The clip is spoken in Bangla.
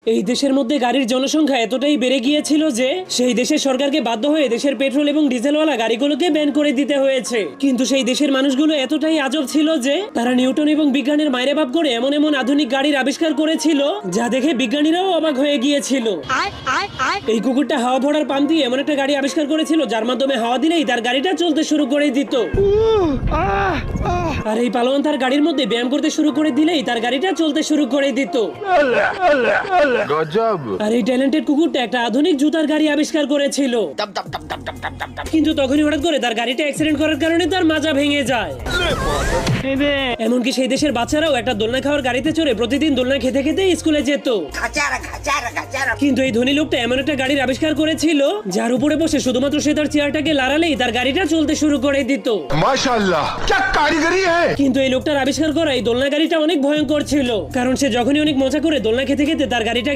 এই দেশের মধ্যে গাড়ির জনসংখ্যা এতটাই বেড়ে গিয়েছিল যে সেই দেশের সরকারকে বাধ্য হয়ে দেশের পেট্রোল এবং ডিজেলওয়ালা গাড়িগুলোকে ব্যান করে দিতে হয়েছে। কিন্তু সেই দেশের মানুষগুলো এতটাই আজব ছিল যে তারা নিউটন এবং বিজ্ঞানের মায়ের বাপ করে এমন এমন আধুনিক গাড়ির আবিষ্কার করেছিল যা দেখে বিজ্ঞানীরাও অবাক হয়ে গিয়েছিল। এই কুকুরটা হাওয়া ভরার পাম্প দিয়ে এমন একটা গাড়ি আবিষ্কার করেছিল যার মাধ্যমে হাওয়া দিলেই তার গাড়িটা চলতে শুরু করে দিত। আর এই পালোয়ান তার গাড়ির মধ্যে ব্যায়াম করতে শুরু করে দিলেই তার গাড়িটা চলতে শুরু করে দিত। গজব। আর এই ট্যালেন্টেড কুকুরটা একটা আধুনিক জুতার গাড়ি আবিষ্কার করেছিল, কিন্তু তখনই হঠাৎ করে তার গাড়িটা অ্যাক্সিডেন্ট করার কারণে তার মাজা ভেঙে যায়। এমনকি সেই দেশের বাচ্চারাও একটা দোলনা খাওয়ার গাড়িতে চড়ে প্রতিদিন দোলনা খেতে খেতে স্কুলে যেত। কিন্তু এই ধনী লোকটা এমন একটা গাড়ির আবিষ্কার করেছিল যার উপরে বসে শুধুমাত্র সে তার চেয়ারটাকে লাড়ালেই তার গাড়িটা চলতে শুরু করে দিত। মাশাআল্লাহ, কি কারিগরি है। কিন্তু এই লোকটার আবিষ্কার করা এই দোলনা গাড়িটা অনেক ভয়ঙ্কর ছিল, কারণ সে যখনই অনেক মজা করে দোলনা খেতে খেতে তার গাড়িটা